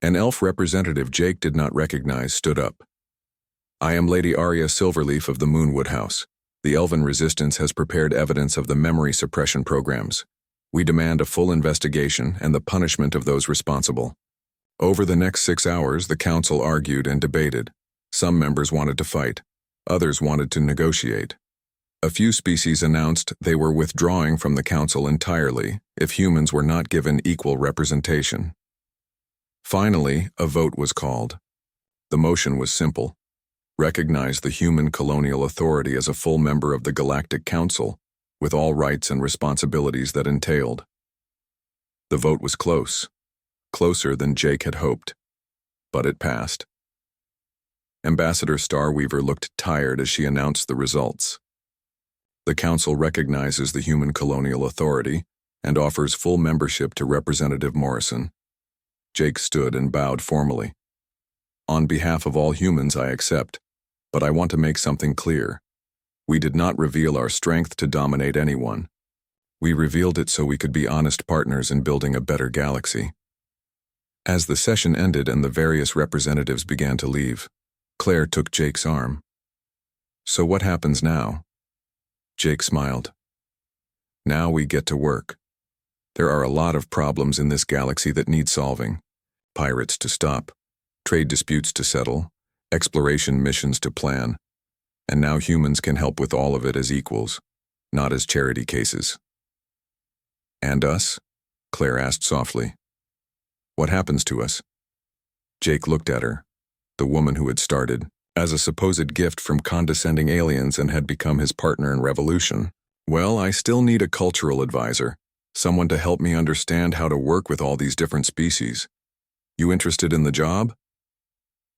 An elf representative Jake did not recognize stood up. "I am Lady Arya Silverleaf of the Moonwood House. The Elven Resistance has prepared evidence of the memory suppression programs. We demand a full investigation and the punishment of those responsible." Over the next 6 hours, the council argued and debated. Some members wanted to fight. Others wanted to negotiate. A few species announced they were withdrawing from the council entirely if humans were not given equal representation. Finally, a vote was called. The motion was simple: recognize the human colonial authority as a full member of the Galactic Council, with all rights and responsibilities that entailed. The vote was close, closer than Jake had hoped, but it passed. Ambassador Starweaver looked tired as she announced the results. The Council recognizes the human colonial authority and offers full membership to Representative Morrison. Jake stood and bowed formally. "On behalf of all humans, I accept, but I want to make something clear. We did not reveal our strength to dominate anyone. We revealed it so we could be honest partners in building a better galaxy." As the session ended and the various representatives began to leave, Claire took Jake's arm. "So what happens now?" Jake smiled. "Now we get to work. There are a lot of problems in this galaxy that need solving. Pirates to stop, trade disputes to settle, exploration missions to plan, and now humans can help with all of it as equals, not as charity cases." "And us?" Claire asked softly. "What happens to us?" Jake looked at her, the woman who had started, as a supposed gift from condescending aliens and had become his partner in revolution. "Well, I still need a cultural advisor, someone to help me understand how to work with all these different species. You interested in the job?"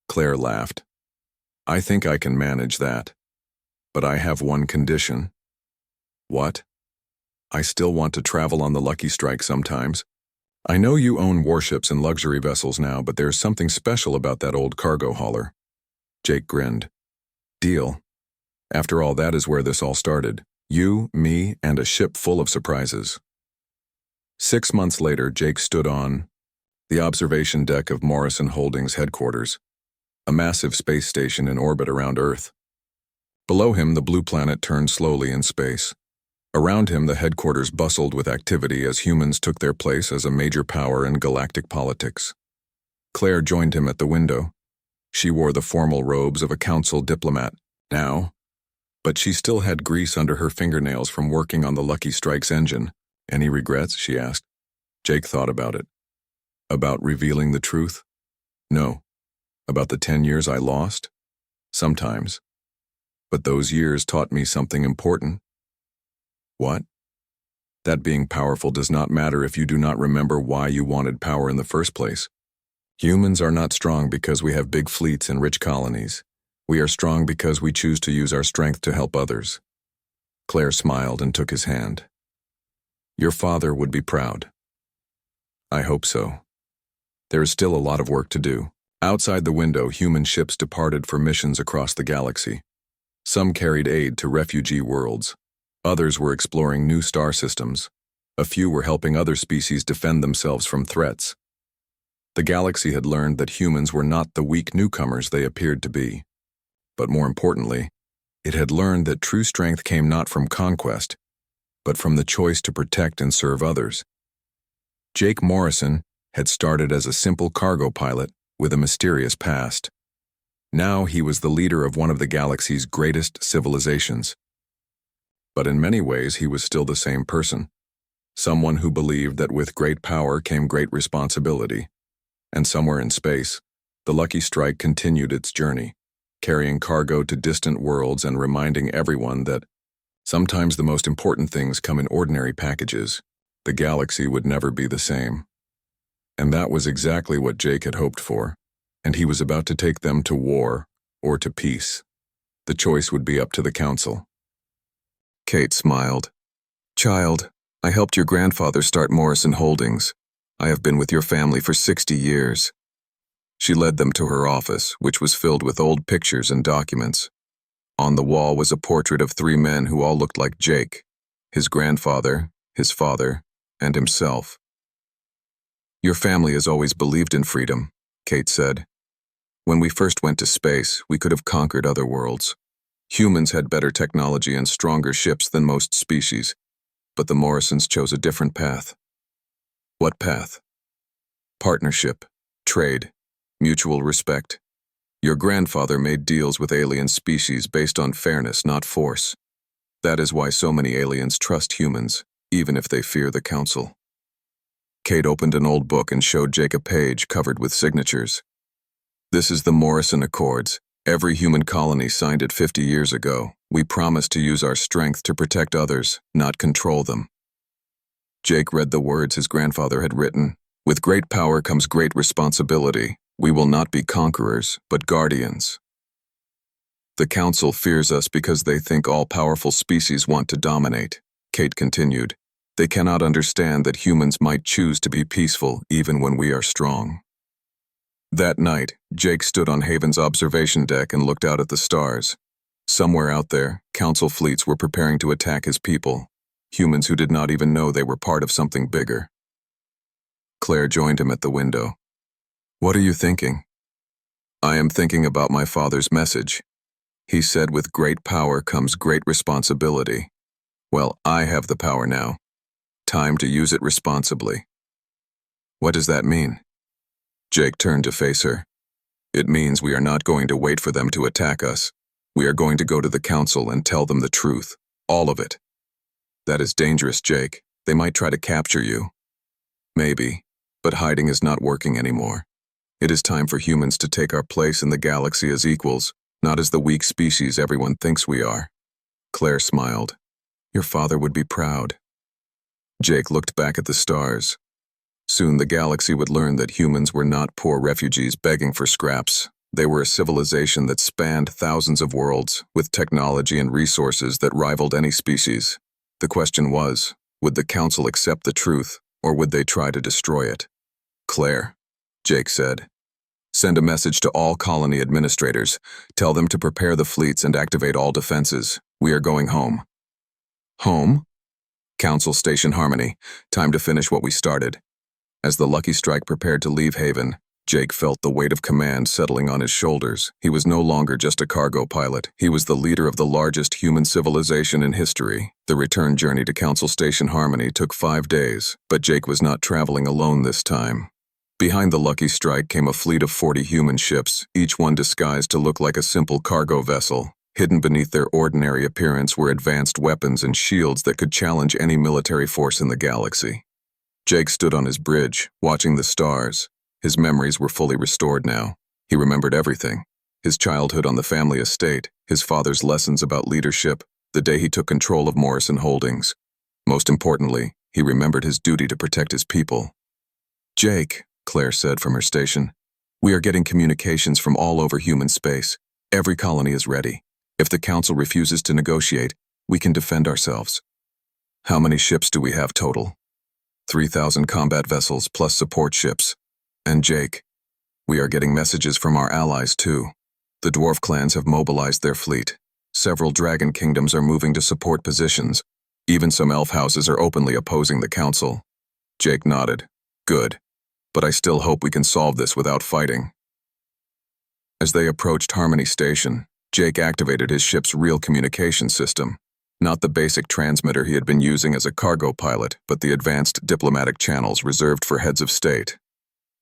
Claire laughed. "I think I can manage that. But I have one condition." "What?" "I still want to travel on the Lucky Strike sometimes. I know you own warships and luxury vessels now, but there's something special about that old cargo hauler." Jake grinned. "Deal. After all, that is where this all started. You, me, and a ship full of surprises." 6 months later, Jake stood on the observation deck of Morrison Holdings headquarters, a massive space station in orbit around Earth. Below him, the blue planet turned slowly in space. Around him, the headquarters bustled with activity as humans took their place as a major power in galactic politics. Claire joined him at the window. She wore the formal robes of a council diplomat now, but she still had grease under her fingernails from working on the Lucky Strike's engine. "Any regrets?" she asked. Jake thought about it. "About revealing the truth? No. About the 10 years I lost? Sometimes. But those years taught me something important." "What?" "That being powerful does not matter if you do not remember why you wanted power in the first place. Humans are not strong because we have big fleets and rich colonies. We are strong because we choose to use our strength to help others." Claire smiled and took his hand. "Your father would be proud." "I hope so. There is still a lot of work to do." Outside the window, human ships departed for missions across the galaxy. Some carried aid to refugee worlds. Others were exploring new star systems. A few were helping other species defend themselves from threats. The galaxy had learned that humans were not the weak newcomers they appeared to be. But more importantly, it had learned that true strength came not from conquest, but from the choice to protect and serve others. Jake Morrison had started as a simple cargo pilot with a mysterious past. Now he was the leader of one of the galaxy's greatest civilizations. But in many ways, he was still the same person. Someone who believed that with great power came great responsibility. And somewhere in space, the Lucky Strike continued its journey, carrying cargo to distant worlds and reminding everyone that sometimes the most important things come in ordinary packages. The galaxy would never be the same. And that was exactly what Jake had hoped for, and he was about to take them to war or to peace. The choice would be up to the council. Kate smiled. "Child, I helped your grandfather start Morrison Holdings. I have been with your family for 60 years. She led them to her office, which was filled with old pictures and documents. On the wall was a portrait of 3 men who all looked like Jake, his grandfather, his father, and himself. Your family has always believed in freedom, Kate said. When we first went to space, we could have conquered other worlds. Humans had better technology and stronger ships than most species, but the Morrisons chose a different path. What path? Partnership, trade, mutual respect. Your grandfather made deals with alien species based on fairness, not force. That is why so many aliens trust humans, even if they fear the Council. Kate opened an old book and showed Jake a page covered with signatures. This is the Morrison Accords. Every human colony signed it 50 years ago. We promised to use our strength to protect others, not control them. Jake read the words his grandfather had written. With great power comes great responsibility. We will not be conquerors, but guardians. The Council fears us because they think all powerful species want to dominate, Kate continued. They cannot understand that humans might choose to be peaceful even when we are strong. That night, Jake stood on Haven's observation deck and looked out at the stars. Somewhere out there, Council fleets were preparing to attack his people, humans who did not even know they were part of something bigger. Claire joined him at the window. What are you thinking? I am thinking about my father's message. He said with great power comes great responsibility. Well, I have the power now. Time to use it responsibly. What does that mean? Jake turned to face her. It means we are not going to wait for them to attack us. We are going to go to the Council and tell them the truth. All of it. That is dangerous, Jake. They might try to capture you. Maybe, but hiding is not working anymore. It is time for humans to take our place in the galaxy as equals, not as the weak species everyone thinks we are. Claire smiled. Your father would be proud. Jake looked back at the stars. Soon the galaxy would learn that humans were not poor refugees begging for scraps. They were a civilization that spanned thousands of worlds, with technology and resources that rivaled any species. The question was, would the Council accept the truth, or would they try to destroy it? Claire, Jake said, send a message to all colony administrators. Tell them to prepare the fleets and activate all defenses. We are going home. Home? Council Station Harmony. Time to finish what we started. As the Lucky Strike prepared to leave Haven, Jake felt the weight of command settling on his shoulders. He was no longer just a cargo pilot. He was the leader of the largest human civilization in history. The return journey to Council Station Harmony took 5 days, but Jake was not traveling alone this time. Behind the Lucky Strike came a fleet of 40 human ships, each one disguised to look like a simple cargo vessel. Hidden beneath their ordinary appearance were advanced weapons and shields that could challenge any military force in the galaxy. Jake stood on his bridge, watching the stars. His memories were fully restored now. He remembered everything. His childhood on the family estate, his father's lessons about leadership, the day he took control of Morrison Holdings. Most importantly, he remembered his duty to protect his people. Jake, Claire said from her station, we are getting communications from all over human space. Every colony is ready. If the Council refuses to negotiate, we can defend ourselves. How many ships do we have total? 3,000 combat vessels plus support ships. And Jake, we are getting messages from our allies too. The dwarf clans have mobilized their fleet. Several dragon kingdoms are moving to support positions. Even some elf houses are openly opposing the Council. Jake nodded. Good. But I still hope we can solve this without fighting. As they approached Harmony Station, Jake activated his ship's real communication system. Not the basic transmitter he had been using as a cargo pilot, but the advanced diplomatic channels reserved for heads of state.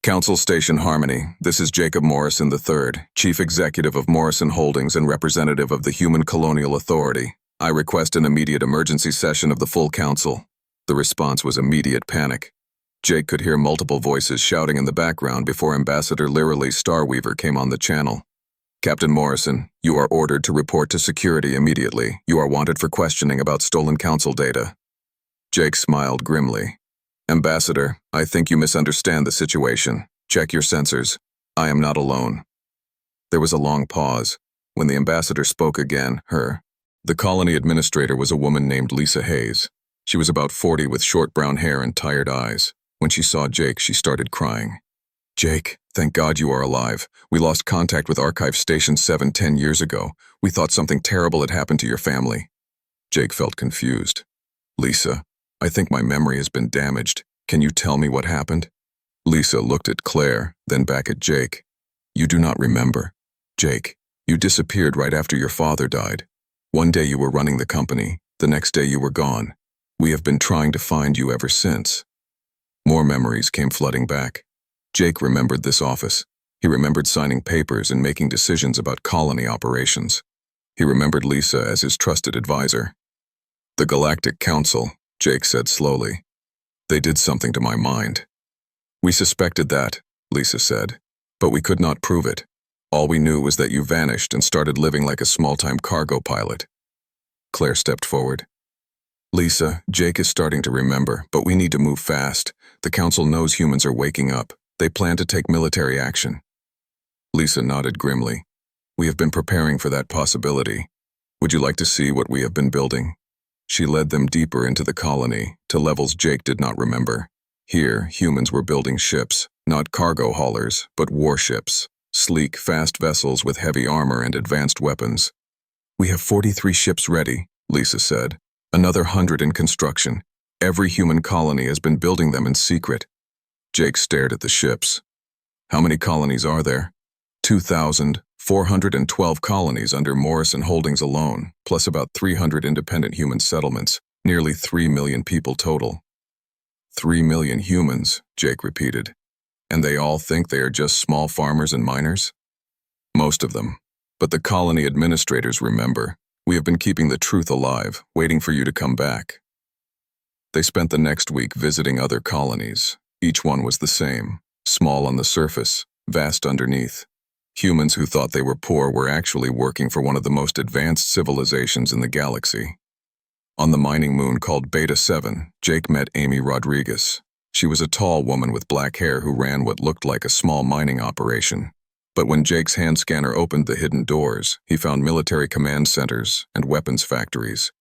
Council Station Harmony, this is Jacob Morrison III, Chief Executive of Morrison Holdings and representative of the Human Colonial Authority. I request an immediate emergency session of the full Council. The response was immediate panic. Jake could hear multiple voices shouting in the background before Ambassador Lyrily Starweaver came on the channel. Captain Morrison, you are ordered to report to security immediately. You are wanted for questioning about stolen Council data. Jake smiled grimly. Ambassador, I think you misunderstand the situation. Check your sensors. I am not alone. There was a long pause. When the ambassador spoke again, the colony administrator was a woman named Lisa Hayes. She was about 40 with short brown hair and tired eyes. When she saw Jake, she started crying. Jake, thank God you are alive. We lost contact with Archive Station 7 10 years ago. We thought something terrible had happened to your family. Jake felt confused. Lisa, I think my memory has been damaged. Can you tell me what happened? Lisa looked at Claire, then back at Jake. You do not remember. Jake, you disappeared right after your father died. One day you were running the company, the next day you were gone. We have been trying to find you ever since. More memories came flooding back. Jake remembered this office. He remembered signing papers and making decisions about colony operations. He remembered Lisa as his trusted advisor. The Galactic Council, Jake said slowly. They did something to my mind. We suspected that, Lisa said, but we could not prove it. All we knew was that you vanished and started living like a small-time cargo pilot. Claire stepped forward. Lisa, Jake is starting to remember, but we need to move fast. The Council knows humans are waking up. They plan to take military action. Lisa nodded grimly. We have been preparing for that possibility. Would you like to see what we have been building? She led them deeper into the colony, to levels Jake did not remember. Here, humans were building ships, not cargo haulers, but warships. Sleek, fast vessels with heavy armor and advanced weapons. We have 43 ships ready, Lisa said. Another 100 in construction. Every human colony has been building them in secret. Jake stared at the ships. How many colonies are there? 2,412 colonies under Morrison Holdings alone, plus about 300 independent human settlements, nearly 3 million people total. 3 million humans, Jake repeated. And they all think they are just small farmers and miners? Most of them. But the colony administrators remember. We have been keeping the truth alive, waiting for you to come back. They spent the next week visiting other colonies. Each one was the same, small on the surface, vast underneath. Humans who thought they were poor were actually working for one of the most advanced civilizations in the galaxy. On the mining moon called Beta 7, Jake met Amy Rodriguez. She was a tall woman with black hair who ran what looked like a small mining operation. But when Jake's hand scanner opened the hidden doors, he found military command centers and weapons factories.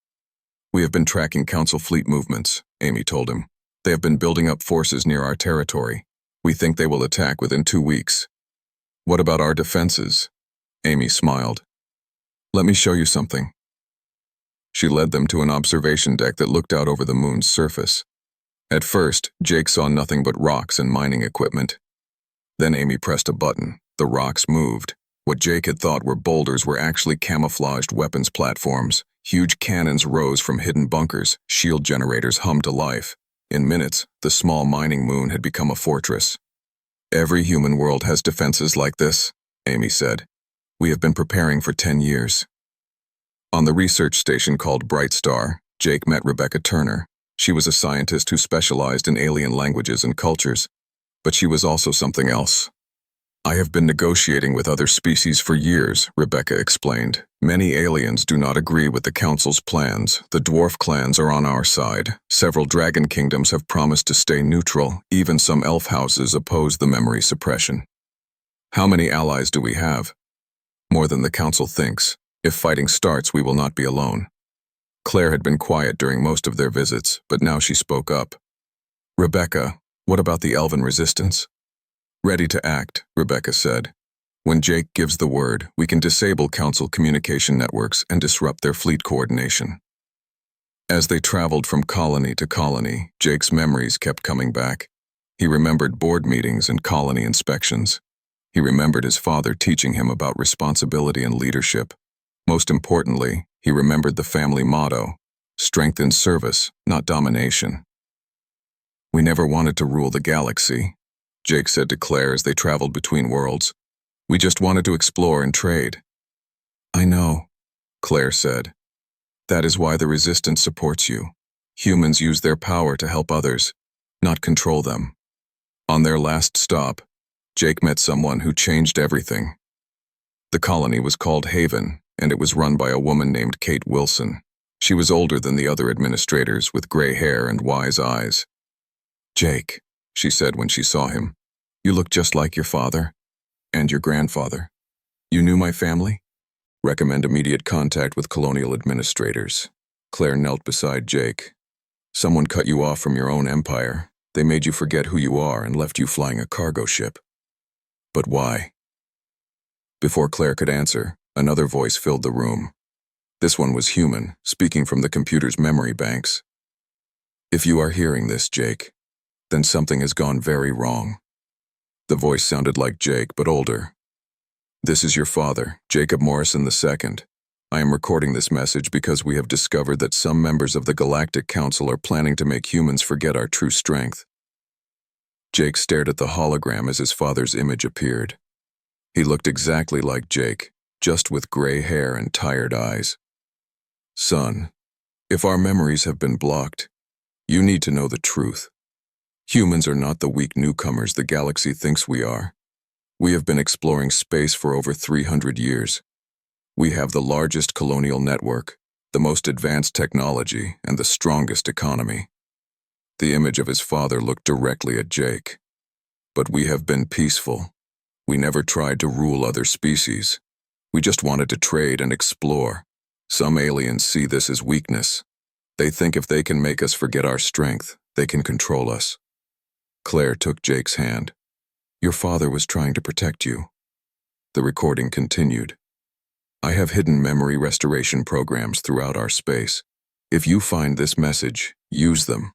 We have been tracking Council fleet movements, Amy told him. They have been building up forces near our territory. We think they will attack within 2 weeks. What about our defenses? Amy smiled. Let me show you something. She led them to an observation deck that looked out over the moon's surface. At first, Jake saw nothing but rocks and mining equipment. Then Amy pressed a button. The rocks moved. What Jake had thought were boulders were actually camouflaged weapons platforms. Huge cannons rose from hidden bunkers. Shield generators hummed to life. In minutes, the small mining moon had become a fortress. Every human world has defenses like this, Amy said. We have been preparing for 10 years. On the research station called Bright Star, Jake met Rebecca Turner. She was a scientist who specialized in alien languages and cultures, but she was also something else. I have been negotiating with other species for years, Rebecca explained. Many aliens do not agree with the Council's plans. The dwarf clans are on our side. Several dragon kingdoms have promised to stay neutral. Even some elf houses oppose the memory suppression. How many allies do we have? More than the Council thinks. If fighting starts, we will not be alone. Claire had been quiet during most of their visits, but now she spoke up. Rebecca, what about the Elven resistance? Ready to act, Rebecca said. When Jake gives the word, we can disable Council communication networks and disrupt their fleet coordination. As they traveled from colony to colony, Jake's memories kept coming back. He remembered board meetings and colony inspections. He remembered his father teaching him about responsibility and leadership. Most importantly, he remembered the family motto, strength in service, not domination. We never wanted to rule the galaxy, Jake said to Claire as they traveled between worlds. We just wanted to explore and trade. I know, Claire said. That is why the Resistance supports you. Humans use their power to help others, not control them. On their last stop, Jake met someone who changed everything. The colony was called Haven, and it was run by a woman named Kate Wilson. She was older than the other administrators, with gray hair and wise eyes. Jake, she said when she saw him, you look just like your father and your grandfather. You knew my family? Recommend immediate contact with colonial administrators. Claire knelt beside Jake. Someone cut you off from your own empire. They made you forget who you are and left you flying a cargo ship. But why? Before Claire could answer, another voice filled the room. This one was human, speaking from the computer's memory banks. If you are hearing this, Jake, then something has gone very wrong. The voice sounded like Jake, but older. "This is your father, Jacob Morrison II. I am recording this message because we have discovered that some members of the Galactic Council are planning to make humans forget our true strength." Jake stared at the hologram as his father's image appeared. He looked exactly like Jake, just with gray hair and tired eyes. "Son, if our memories have been blocked, you need to know the truth. Humans are not the weak newcomers the galaxy thinks we are. We have been exploring space for over 300 years. We have the largest colonial network, the most advanced technology, and the strongest economy." The image of his father looked directly at Jake. "But we have been peaceful. We never tried to rule other species. We just wanted to trade and explore. Some aliens see this as weakness. They think if they can make us forget our strength, they can control us." Claire took Jake's hand. "Your father was trying to protect you." The recording continued. "I have hidden memory restoration programs throughout our space. If you find this message, use them.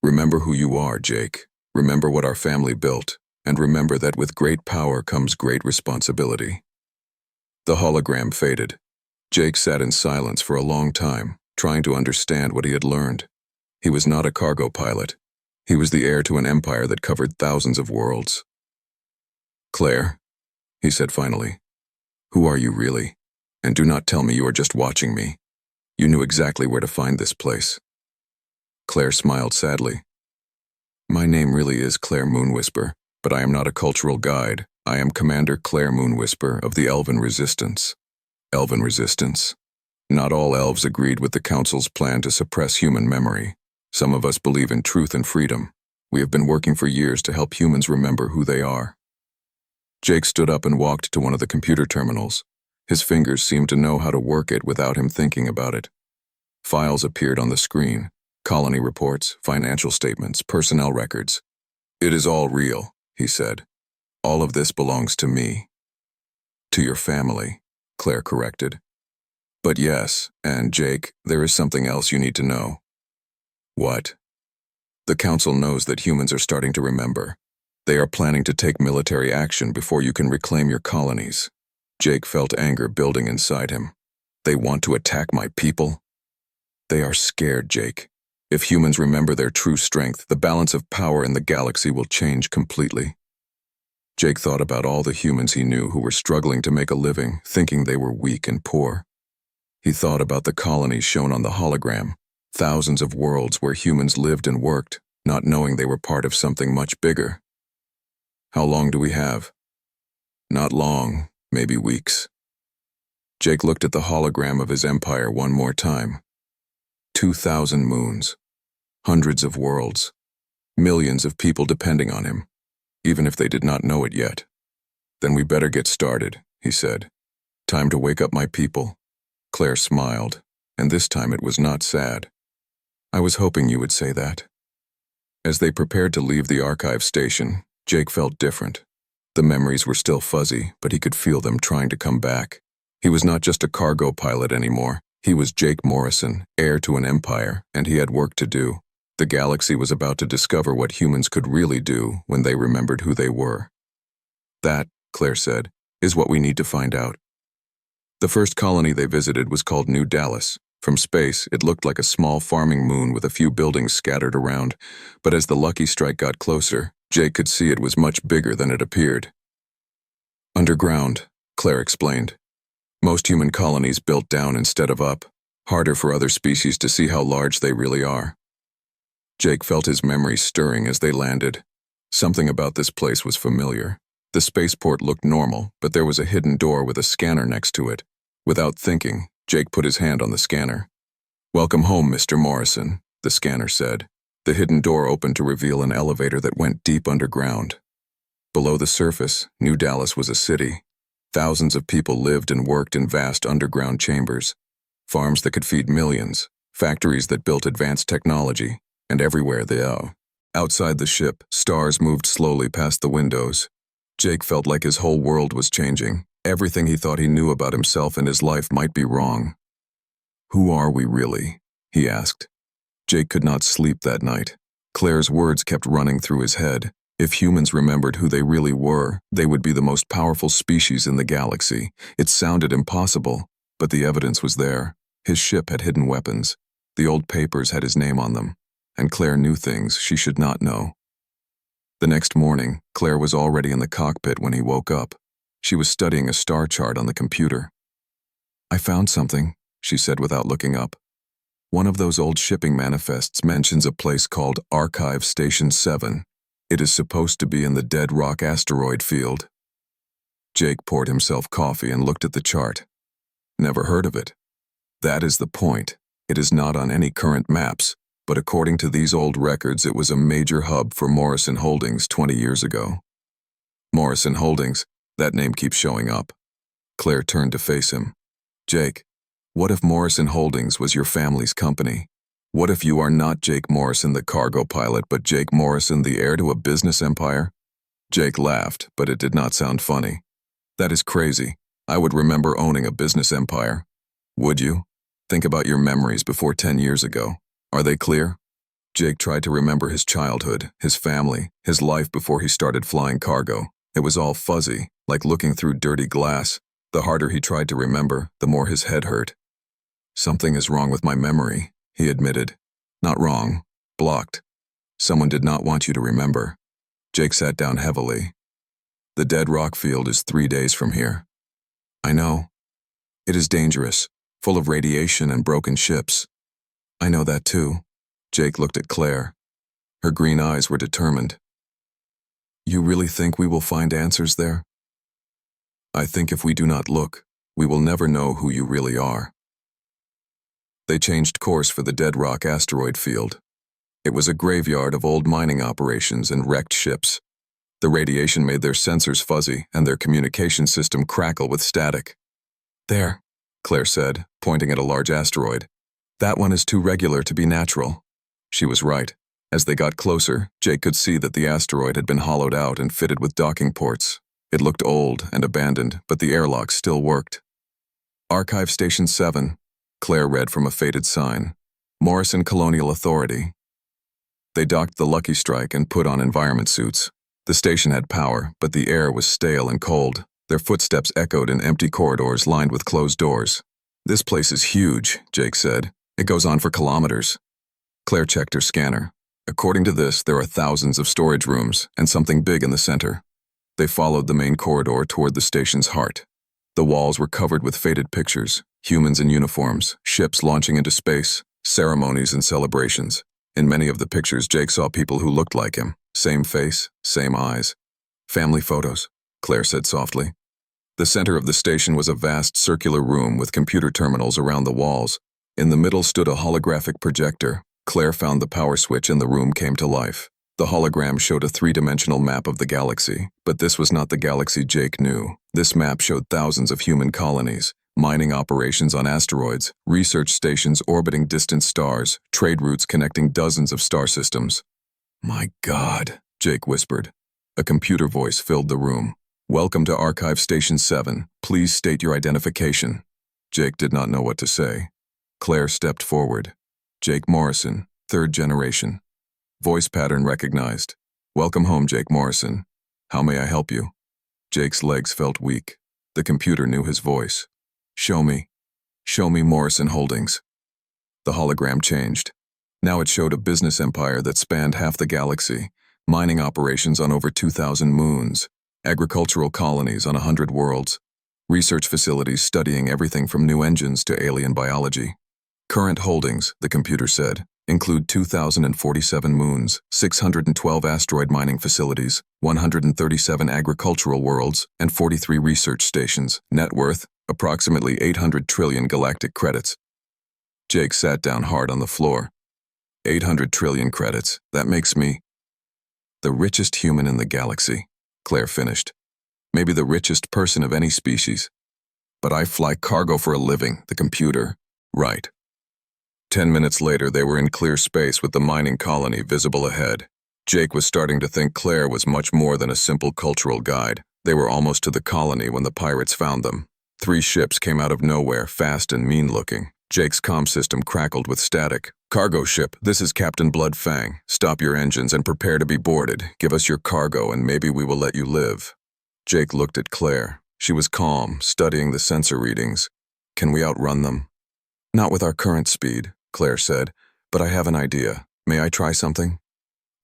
Remember who you are, Jake. Remember what our family built, and remember that with great power comes great responsibility." The hologram faded. Jake sat in silence for a long time, trying to understand what he had learned. He was not a cargo pilot. He was the heir to an empire that covered thousands of worlds. "Claire," he said finally, "who are you really? And do not tell me you are just watching me. You knew exactly where to find this place." Claire smiled sadly. "My name really is Claire Moonwhisper, but I am not a cultural guide. I am Commander Claire Moonwhisper of the Elven Resistance." Elven Resistance? Not all elves agreed with the Council's plan to suppress human memory. Some of us believe in truth and freedom. We have been working for years to help humans remember who they are. Jake stood up and walked to one of the computer terminals. His fingers seemed to know how to work it without him thinking about it. Files appeared on the screen. Colony reports, financial statements, personnel records. "It is all real," he said. "All of this belongs to me." "To your family," Claire corrected. "But yes, and Jake, there is something else you need to know." "What?" "The Council knows that humans are starting to remember. They are planning to take military action before you can reclaim your colonies." Jake felt anger building inside him. "They want to attack my people?" "They are scared, Jake. If humans remember their true strength, the balance of power in the galaxy will change completely." Jake thought about all the humans he knew who were struggling to make a living, thinking they were weak and poor. He thought about the colonies shown on the hologram, thousands of worlds where humans lived and worked, not knowing they were part of something much bigger. "How long do we have?" "Not long, maybe weeks." Jake looked at the hologram of his empire one more time. 2,000 moons, hundreds of worlds, millions of people depending on him, even if they did not know it yet. "Then we better get started," he said. "Time to wake up my people." Claire smiled, and this time it was not sad. "I was hoping you would say that." As they prepared to leave the archive station, Jake felt different. The memories were still fuzzy, but he could feel them trying to come back. He was not just a cargo pilot anymore. He was Jake Morrison, heir to an empire, and he had work to do. The galaxy was about to discover what humans could really do when they remembered who they were. "That," Claire said, "is what we need to find out." The first colony they visited was called New Dallas. From space, it looked like a small farming moon with a few buildings scattered around, but as the lucky strike got closer, Jake could see it was much bigger than it appeared. "Underground," Claire explained. "Most human colonies built down instead of up, harder for other species to see how large they really are." Jake felt his memories stirring as they landed. Something about this place was familiar. The spaceport looked normal, but there was a hidden door with a scanner next to it. Without thinking, Jake put his hand on the scanner. "Welcome home, Mr. Morrison," the scanner said. The hidden door opened to reveal an elevator that went deep underground. Below the surface, New Dallas was a city. Thousands of people lived and worked in vast underground chambers. Farms that could feed millions, factories that built advanced technology, and everywhere outside the ship, stars moved slowly past the windows. Jake felt like his whole world was changing. Everything he thought he knew about himself and his life might be wrong. "Who are we really?" he asked. Jake could not sleep that night. Claire's words kept running through his head. If humans remembered who they really were, they would be the most powerful species in the galaxy. It sounded impossible, but the evidence was there. His ship had hidden weapons. The old papers had his name on them, and Claire knew things she should not know. The next morning, Claire was already in the cockpit when he woke up. She was studying a star chart on the computer. "I found something," she said without looking up. "One of those old shipping manifests mentions a place called Archive Station 7. It is supposed to be in the Dead Rock asteroid field." Jake poured himself coffee and looked at the chart. "Never heard of it." "That is the point. It is not on any current maps, but according to these old records, it was a major hub for Morrison Holdings 20 years ago." "Morrison Holdings, that name keeps showing up." Claire turned to face him. "Jake, what if Morrison Holdings was your family's company? What if you are not Jake Morrison, the cargo pilot, but Jake Morrison, the heir to a business empire?" Jake laughed, but it did not sound funny. "That is crazy. I would remember owning a business empire." "Would you? Think about your memories before 10 years ago. Are they clear?" Jake tried to remember his childhood, his family, his life before he started flying cargo. It was all fuzzy, like looking through dirty glass. The harder he tried to remember, the more his head hurt. "Something is wrong with my memory," he admitted. "Not wrong, blocked. Someone did not want you to remember." Jake sat down heavily. "The Dead Rock field is 3 days from here." "I know. It is dangerous, full of radiation and broken ships." "I know that too." Jake looked at Claire. Her green eyes were determined. "You really think we will find answers there?" "I think if we do not look, we will never know who you really are." They changed course for the Dead Rock asteroid field. It was a graveyard of old mining operations and wrecked ships. The radiation made their sensors fuzzy and their communication system crackle with static. "There," Claire said, pointing at a large asteroid. "That one is too regular to be natural." She was right. As they got closer, Jake could see that the asteroid had been hollowed out and fitted with docking ports. It looked old and abandoned, but the airlock still worked. "Archive Station 7, Claire read from a faded sign. "Morrison Colonial Authority." They docked the Lucky Strike and put on environment suits. The station had power, but the air was stale and cold. Their footsteps echoed in empty corridors lined with closed doors. "This place is huge," Jake said. "It goes on for kilometers." Claire checked her scanner. According to this, there are thousands of storage rooms and something big in the center. They followed the main corridor toward the station's heart. The walls were covered with faded pictures, humans in uniforms, ships launching into space, ceremonies and celebrations. In many of the pictures, Jake saw people who looked like him. Same face, same eyes. "Family photos," Claire said softly. The center of the station was a vast circular room with computer terminals around the walls. In the middle stood a holographic projector. Claire found the power switch and the room came to life. The hologram showed a three-dimensional map of the galaxy, but this was not the galaxy Jake knew. This map showed thousands of human colonies, mining operations on asteroids, research stations orbiting distant stars, trade routes connecting dozens of star systems. "My God," Jake whispered. A computer voice filled the room. "Welcome to Archive Station 7. Please state your identification." Jake did not know what to say. Claire stepped forward. "Jake Morrison, 3rd generation." Voice pattern recognized. "Welcome home, Jake Morrison. How may I help you?" Jake's legs felt weak. The computer knew his voice. Show me Morrison Holdings." The hologram changed. Now it showed a business empire that spanned half the galaxy, mining operations on over 2,000 moons, agricultural colonies on 100 worlds, research facilities studying everything from new engines to alien biology. "Current holdings," the computer said, "include 2,047 moons, 612 asteroid mining facilities, 137 agricultural worlds, and 43 research stations. Net worth, approximately 800 trillion galactic credits." Jake sat down hard on the floor. 800 trillion credits, that makes me the richest human in the galaxy, Claire finished. Maybe the richest person of any species. "But I fly cargo for a living," the computer. "Right." 10 minutes later, they were in clear space with the mining colony visible ahead. Jake was starting to think Claire was much more than a simple cultural guide. They were almost to the colony when the pirates found them. 3 ships came out of nowhere, fast and mean-looking. Jake's comm system crackled with static. Cargo ship, this is Captain Bloodfang. Stop your engines and prepare to be boarded. Give us your cargo and maybe we will let you live. Jake looked at Claire. She was calm, studying the sensor readings. Can we outrun them? Not with our current speed, Claire said, but I have an idea. May I try something?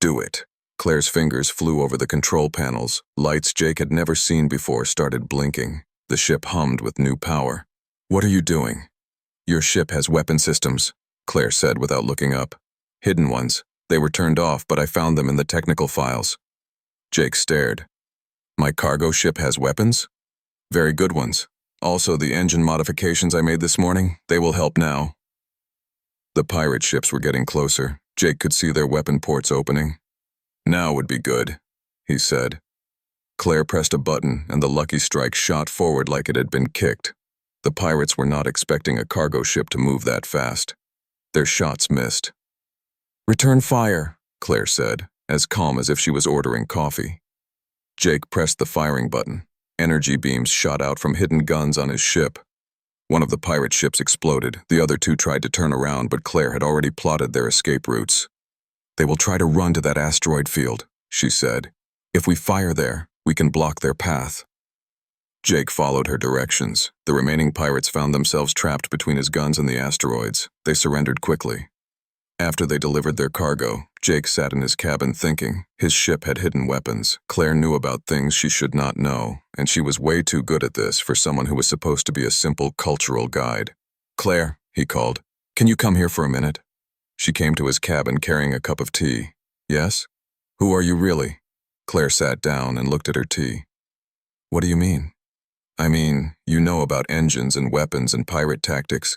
Do it. Claire's fingers flew over the control panels. Lights Jake had never seen before started blinking. The ship hummed with new power. What are you doing? Your ship has weapon systems, Claire said without looking up. Hidden ones. They were turned off, but I found them in the technical files. Jake stared. My cargo ship has weapons? Very good ones. Also, the engine modifications I made this morning, they will help now. The pirate ships were getting closer. Jake could see their weapon ports opening. Now would be good, he said. Claire pressed a button and the Lucky Strike shot forward like it had been kicked. The pirates were not expecting a cargo ship to move that fast. Their shots missed. Return fire, Claire said, as calm as if she was ordering coffee. Jake pressed the firing button. Energy beams shot out from hidden guns on his ship. One of the pirate ships exploded. The other two tried to turn around, but Claire had already plotted their escape routes. They will try to run to that asteroid field, she said. If we fire there, we can block their path. Jake followed her directions. The remaining pirates found themselves trapped between his guns and the asteroids. They surrendered quickly. After they delivered their cargo, Jake sat in his cabin thinking. His ship had hidden weapons. Claire knew about things she should not know, and she was way too good at this for someone who was supposed to be a simple cultural guide. Claire, he called, can you come here for a minute? She came to his cabin carrying a cup of tea. Yes? Who are you really? Claire sat down and looked at her tea. What do you mean? I mean, you know about engines and weapons and pirate tactics.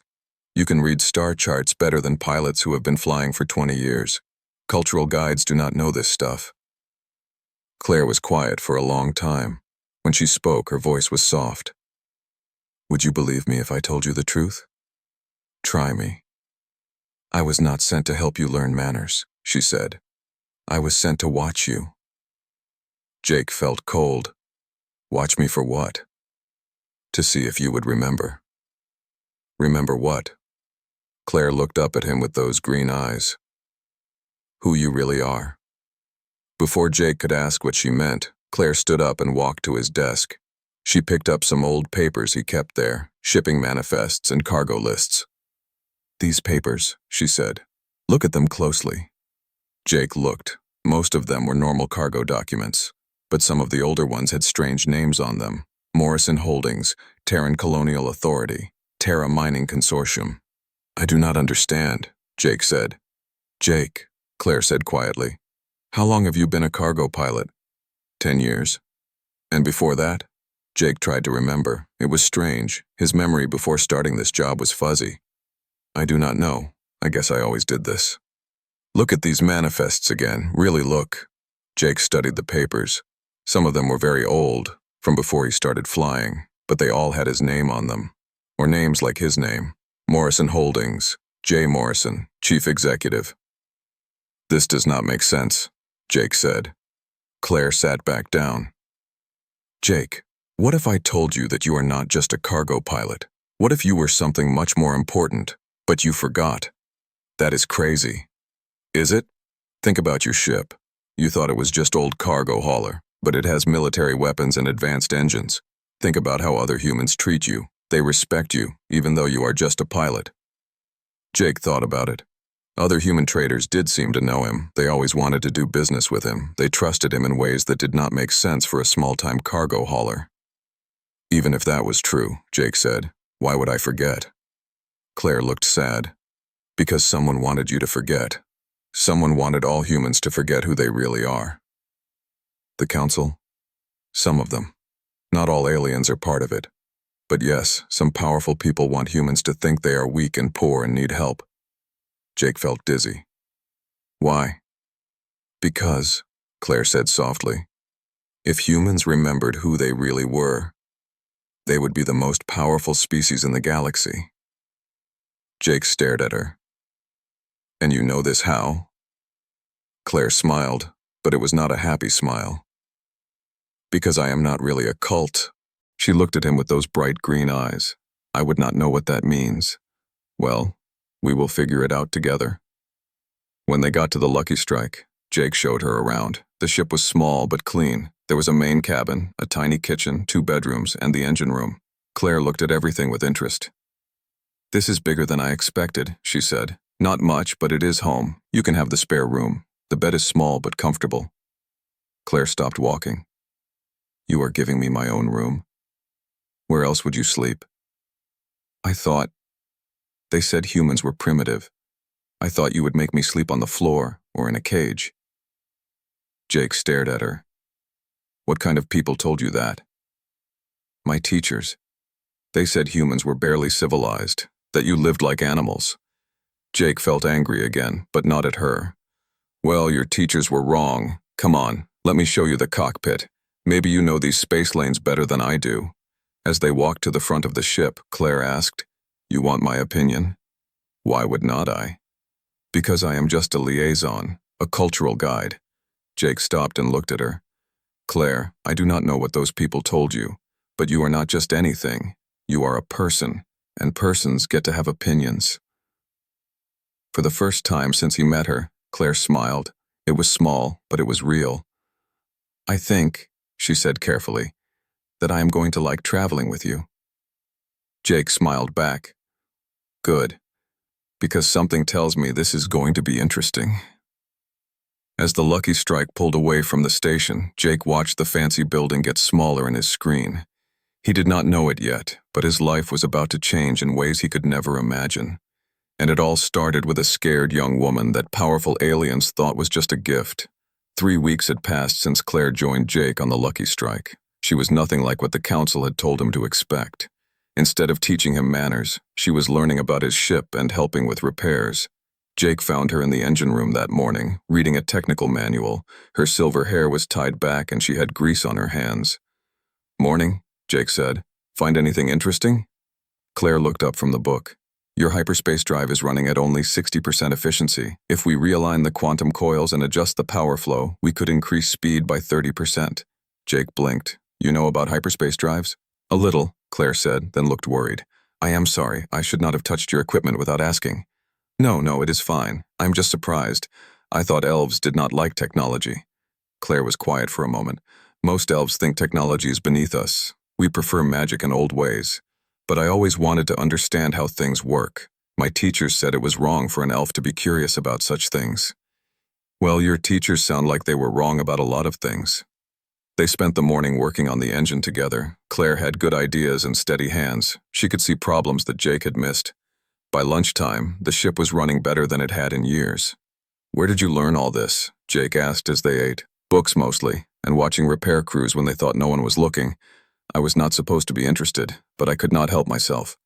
You can read star charts better than pilots who have been flying for 20 years. Cultural guides do not know this stuff. Claire was quiet for a long time. When she spoke, her voice was soft. Would you believe me if I told you the truth? Try me. I was not sent to help you learn manners, she said. I was sent to watch you. Jake felt cold. Watch me for what? To see if you would remember. Remember what? Claire looked up at him with those green eyes. Who you really are. Before Jake could ask what she meant, Claire stood up and walked to his desk. She picked up some old papers he kept there, shipping manifests and cargo lists. These papers, she said. Look at them closely. Jake looked. Most of them were normal cargo documents, but some of the older ones had strange names on them. Morrison Holdings, Terran Colonial Authority, Terra Mining Consortium. I do not understand, Jake said. Jake, Claire said quietly. How long have you been a cargo pilot? 10 years. And before that? Jake tried to remember. It was strange. His memory before starting this job was fuzzy. I do not know. I guess I always did this. Look at these manifests again. Really look. Jake studied the papers. Some of them were very old, from before he started flying, but they all had his name on them. Or names like his name. Morrison Holdings, J. Morrison, Chief Executive. This does not make sense, Jake said. Claire sat back down. Jake, what if I told you that you are not just a cargo pilot? What if you were something much more important, but you forgot? That is crazy. Is it? Think about your ship. You thought it was just old cargo hauler, but it has military weapons and advanced engines. Think about how other humans treat you. They respect you, even though you are just a pilot. Jake thought about it. Other human traders did seem to know him. They always wanted to do business with him. They trusted him in ways that did not make sense for a small-time cargo hauler. Even if that was true, Jake said, why would I forget? Claire looked sad. Because someone wanted you to forget. Someone wanted all humans to forget who they really are. The Council? Some of them. Not all aliens are part of it. But yes, some powerful people want humans to think they are weak and poor and need help. Jake felt dizzy. Why? Because, Claire said softly, if humans remembered who they really were, they would be the most powerful species in the galaxy. Jake stared at her. And you know this how? Claire smiled, but it was not a happy smile. Because I am not really a cult. She looked at him with those bright green eyes. I would not know what that means. Well, we will figure it out together. When they got to the Lucky Strike, Jake showed her around. The ship was small but clean. There was a main cabin, a tiny kitchen, 2 bedrooms, and the engine room. Claire looked at everything with interest. "This is bigger than I expected," she said. "Not much, but it is home. You can have the spare room. The bed is small but comfortable." Claire stopped walking. "You are giving me my own room? Where else would you sleep?" "I thought... They said humans were primitive. I thought you would make me sleep on the floor or in a cage." Jake stared at her. "What kind of people told you that?" "My teachers. They said humans were barely civilized, that you lived like animals." Jake felt angry again, but not at her. "Well, your teachers were wrong. Come on, let me show you the cockpit. Maybe you know these space lanes better than I do." As they walked to the front of the ship, Claire asked, "You want my opinion?" "Why would not I?" "Because I am just a liaison, a cultural guide." Jake stopped and looked at her. "Claire, I do not know what those people told you, but you are not just anything. You are a person, and persons get to have opinions." For the first time since he met her, Claire smiled. It was small, but it was real. "I think," she said carefully, "that I am going to like traveling with you." Jake smiled back. "Good, because something tells me this is going to be interesting." As the Lucky Strike pulled away from the station, Jake watched the fancy building get smaller in his screen. He did not know it yet, but his life was about to change in ways he could never imagine. And it all started with a scared young woman that powerful aliens thought was just a gift. 3 weeks had passed since Claire joined Jake on the Lucky Strike. She was nothing like what the council had told him to expect. Instead of teaching him manners, she was learning about his ship and helping with repairs. Jake found her in the engine room that morning, reading a technical manual. Her silver hair was tied back and she had grease on her hands. "Morning," Jake said. "Find anything interesting?" Claire looked up from the book. "Your hyperspace drive is running at only 60% efficiency. If we realign the quantum coils and adjust the power flow, we could increase speed by 30%. Jake blinked. "You know about hyperspace drives?" "A little," Claire said, then looked worried. "I am sorry. I should not have touched your equipment without asking." No, it is fine. I'm just surprised. I thought elves did not like technology." Claire was quiet for a moment. "Most elves think technology is beneath us. We prefer magic and old ways. But I always wanted to understand how things work. My teachers said it was wrong for an elf to be curious about such things." "Well, your teachers sound like they were wrong about a lot of things." They spent the morning working on the engine together. Claire had good ideas and steady hands. She could see problems that Jake had missed. By lunchtime, the ship was running better than it had in years. "Where did you learn all this?" Jake asked as they ate. "Books mostly, and watching repair crews when they thought no one was looking. I was not supposed to be interested, but I could not help myself."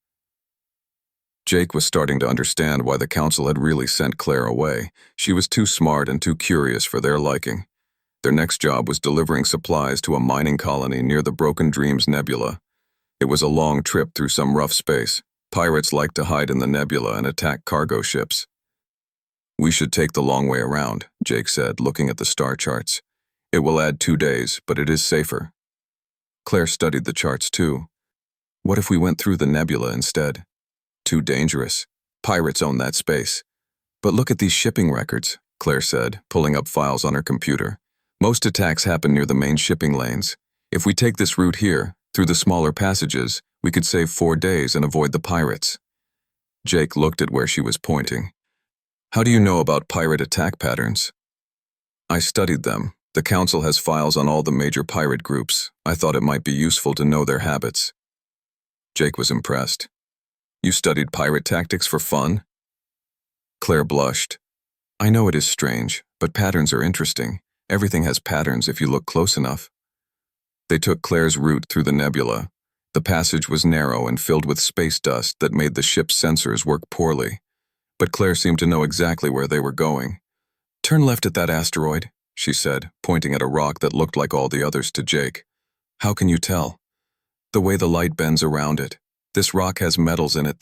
Jake was starting to understand why the council had really sent Claire away. She was too smart and too curious for their liking. Their next job was delivering supplies to a mining colony near the Broken Dreams Nebula. It was a long trip through some rough space. Pirates like to hide in the nebula and attack cargo ships. "We should take the long way around," Jake said, looking at the star charts. "It will add 2 days, but it is safer." Claire studied the charts too. "What if we went through the nebula instead?" "Too dangerous. Pirates own that space." "But look at these shipping records," Claire said, pulling up files on her computer. "Most attacks happen near the main shipping lanes. If we take this route here, through the smaller passages, we could save 4 days and avoid the pirates." Jake looked at where she was pointing. "How do you know about pirate attack patterns?" "I studied them. The council has files on all the major pirate groups. I thought it might be useful to know their habits." Jake was impressed. "You studied pirate tactics for fun?" Claire blushed. "I know it is strange, but patterns are interesting. Everything has patterns if you look close enough." They took Claire's route through the nebula. The passage was narrow and filled with space dust that made the ship's sensors work poorly. But Claire seemed to know exactly where they were going. "Turn left at that asteroid," she said, pointing at a rock that looked like all the others to Jake. "How can you tell?" "The way the light bends around it. This rock has metals in it,